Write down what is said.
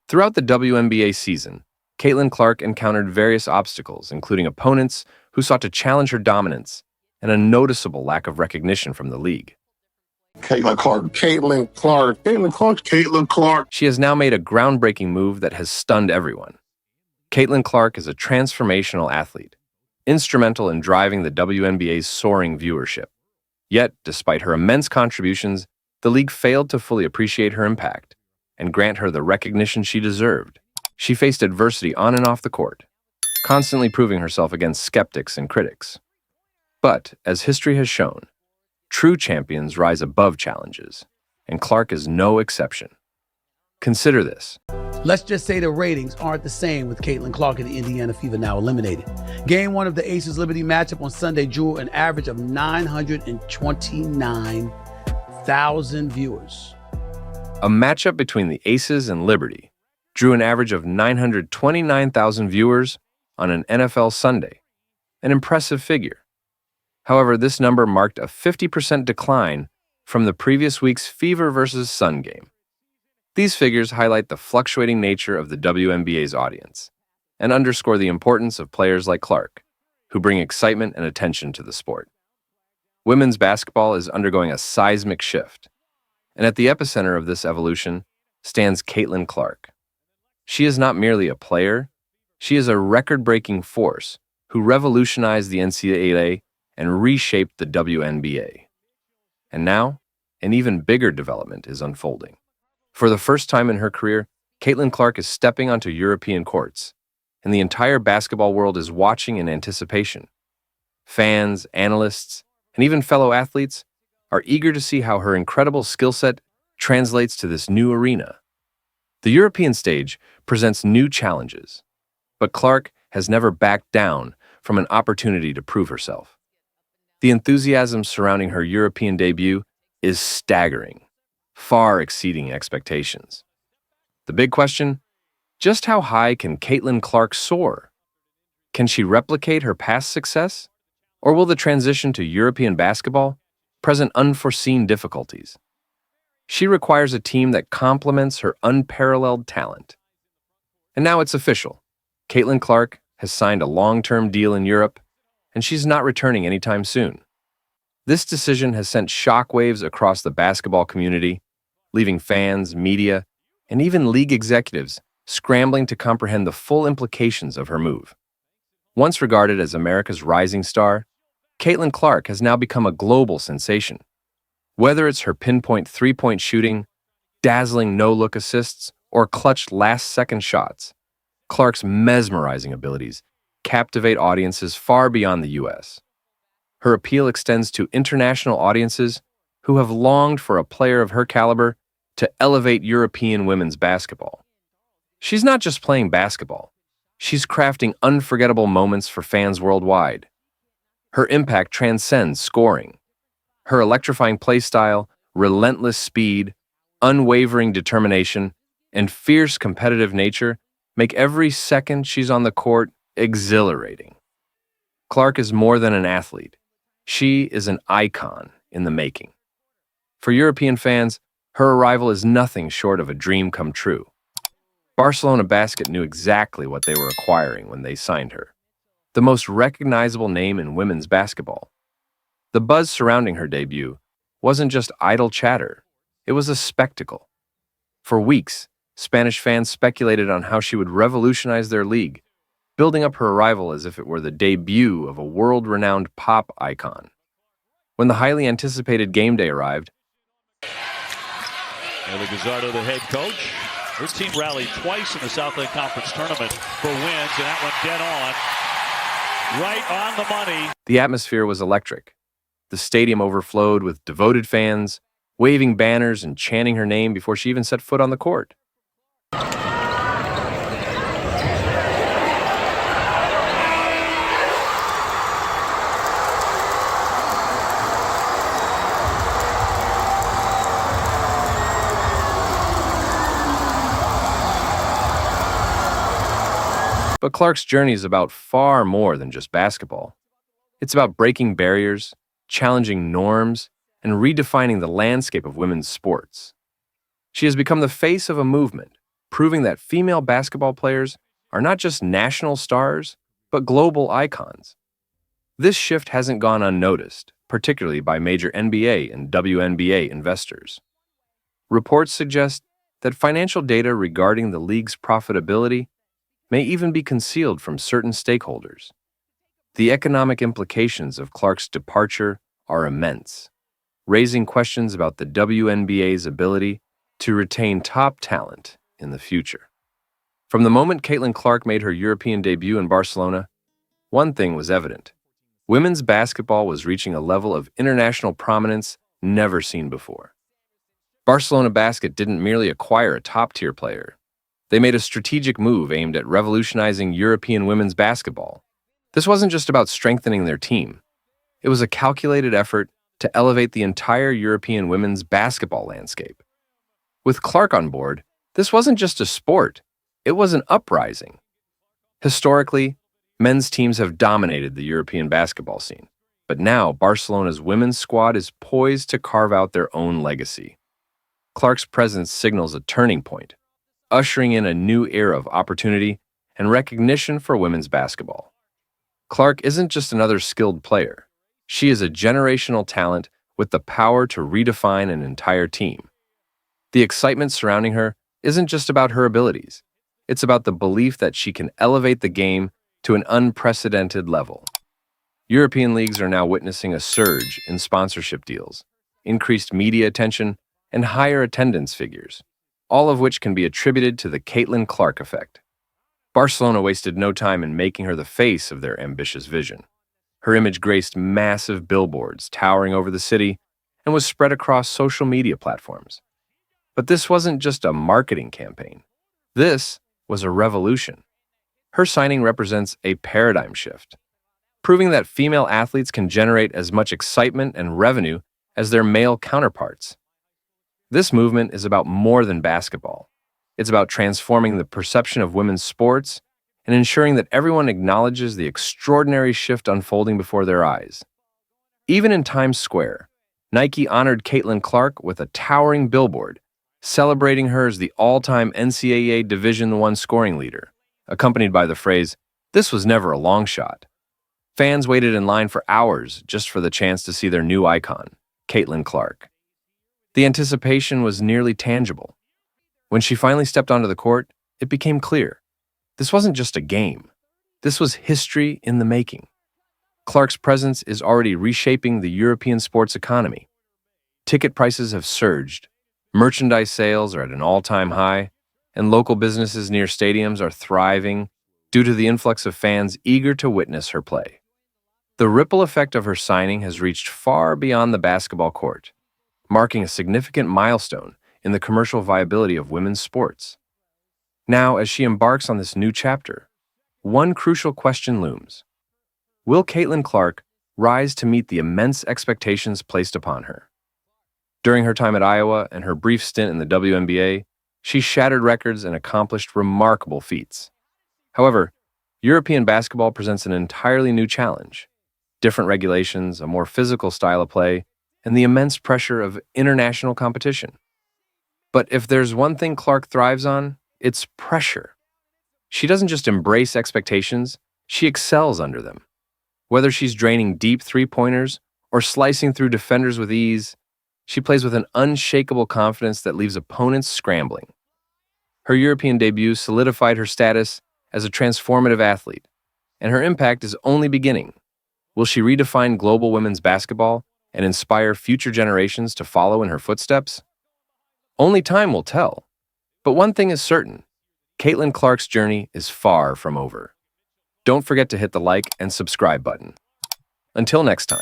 Throughout the WNBA season, Caitlin Clark encountered various obstacles, including opponents who sought to challenge her dominance and a noticeable lack of recognition from the league. Caitlin Clark, Caitlin Clark, Caitlin Clark, Caitlin Clark. She has now made a groundbreaking move that has stunned everyone. Caitlin Clark is a transformational athlete, instrumental in driving the WNBA's soaring viewership. Yet, despite her immense contributions, the league failed to fully appreciate her impact and grant her the recognition she deserved. She faced adversity on and off the court, constantly proving herself against skeptics and critics. But, as history has shown, true champions rise above challenges, and Clark is no exception. Consider this. Let's just say the ratings aren't the same with Caitlin Clark and the Indiana Fever now eliminated. Game 1 of the Aces Liberty matchup on Sunday drew an average of 929,000 viewers. A matchup between the Aces and Liberty drew an average of 929,000 viewers on an NFL Sunday, an impressive figure. However, this number marked a 50% decline from the previous week's Fever versus Sun game. These figures highlight the fluctuating nature of the WNBA's audience and underscore the importance of players like Clark, who bring excitement and attention to the sport. Women's basketball is undergoing a seismic shift, and at the epicenter of this evolution stands Caitlin Clark. She is not merely a player, she is a record-breaking force who revolutionized the NCAA and reshaped the WNBA. And now, an even bigger development is unfolding. For the first time in her career, Caitlin Clark is stepping onto European courts, and the entire basketball world is watching in anticipation. Fans, analysts, and even fellow athletes are eager to see how her incredible skill set translates to this new arena. The European stage presents new challenges, but Clark has never backed down from an opportunity to prove herself. The enthusiasm surrounding her European debut is staggering, far exceeding expectations. The big question, just how high can Caitlin Clark soar? Can she replicate her past success? Or will the transition to European basketball present unforeseen difficulties? She requires a team that complements her unparalleled talent. And now it's official. Caitlin Clark has signed a long-term deal in Europe, and she's not returning anytime soon. This decision has sent shockwaves across the basketball community, leaving fans, media, and even league executives scrambling to comprehend the full implications of her move. Once regarded as America's rising star, Caitlin Clark has now become a global sensation. Whether it's her pinpoint three-point shooting, dazzling no-look assists, or clutch last-second shots, Clark's mesmerizing abilities captivate audiences far beyond the U.S. Her appeal extends to international audiences who have longed for a player of her caliber to elevate European women's basketball. She's not just playing basketball, she's crafting unforgettable moments for fans worldwide. Her impact transcends scoring. Her electrifying play style, relentless speed, unwavering determination, and fierce competitive nature make every second she's on the court exhilarating. Clark is more than an athlete. She is an icon in the making. For European fans, her arrival is nothing short of a dream come true. Barcelona Basket knew exactly what they were acquiring when they signed her. The most recognizable name in women's basketball. The buzz surrounding her debut wasn't just idle chatter, it was a spectacle. For weeks, Spanish fans speculated on how she would revolutionize their league, building up her arrival as if it were the debut of a world-renowned pop icon. When the highly anticipated game day arrived, Ellie Gazzardo, the head coach. Her team rallied twice in the Southland Conference Tournament for wins, and that went dead on. Right on the money. The atmosphere was electric. The stadium overflowed with devoted fans, waving banners and chanting her name before she even set foot on the court. But Clark's journey is about far more than just basketball. It's about breaking barriers, challenging norms, and redefining the landscape of women's sports. She has become the face of a movement, proving that female basketball players are not just national stars, but global icons. This shift hasn't gone unnoticed, particularly by major NBA and WNBA investors. Reports suggest that financial data regarding the league's profitability may even be concealed from certain stakeholders. The economic implications of Clark's departure are immense, raising questions about the WNBA's ability to retain top talent in the future. From the moment Caitlin Clark made her European debut in Barcelona, one thing was evident. Women's basketball was reaching a level of international prominence never seen before. Barcelona Basket didn't merely acquire a top-tier player. They made a strategic move aimed at revolutionizing European women's basketball. This wasn't just about strengthening their team. It was a calculated effort to elevate the entire European women's basketball landscape. With Clark on board, this wasn't just a sport, it was an uprising. Historically, men's teams have dominated the European basketball scene, but now Barcelona's women's squad is poised to carve out their own legacy. Clark's presence signals a turning point, ushering in a new era of opportunity and recognition for women's basketball. Clark isn't just another skilled player. She is a generational talent with the power to redefine an entire team. The excitement surrounding her isn't just about her abilities. It's about the belief that she can elevate the game to an unprecedented level. European leagues are now witnessing a surge in sponsorship deals, increased media attention, and higher attendance figures, all of which can be attributed to the Caitlin Clark effect. Barcelona wasted no time in making her the face of their ambitious vision. Her image graced massive billboards towering over the city and was spread across social media platforms. But this wasn't just a marketing campaign. This was a revolution. Her signing represents a paradigm shift, proving that female athletes can generate as much excitement and revenue as their male counterparts. This movement is about more than basketball. It's about transforming the perception of women's sports and ensuring that everyone acknowledges the extraordinary shift unfolding before their eyes. Even in Times Square, Nike honored Caitlin Clark with a towering billboard, celebrating her as the all-time NCAA Division I scoring leader, accompanied by the phrase, "This was never a long shot." Fans waited in line for hours just for the chance to see their new icon, Caitlin Clark. The anticipation was nearly tangible. When she finally stepped onto the court, it became clear. This wasn't just a game. This was history in the making. Clark's presence is already reshaping the European sports economy. Ticket prices have surged, merchandise sales are at an all-time high, and local businesses near stadiums are thriving due to the influx of fans eager to witness her play. The ripple effect of her signing has reached far beyond the basketball court, marking a significant milestone in the commercial viability of women's sports. Now, as she embarks on this new chapter, one crucial question looms. Will Caitlin Clark rise to meet the immense expectations placed upon her? During her time at Iowa and her brief stint in the WNBA, she shattered records and accomplished remarkable feats. However, European basketball presents an entirely new challenge. Different regulations, a more physical style of play, and the immense pressure of international competition. But if there's one thing Clark thrives on, it's pressure. She doesn't just embrace expectations, she excels under them. Whether she's draining deep three-pointers or slicing through defenders with ease, she plays with an unshakable confidence that leaves opponents scrambling. Her European debut solidified her status as a transformative athlete, and her impact is only beginning. Will she redefine global women's basketball and inspire future generations to follow in her footsteps? Only time will tell. But one thing is certain, Caitlin Clark's journey is far from over. Don't forget to hit the like and subscribe button. Until next time.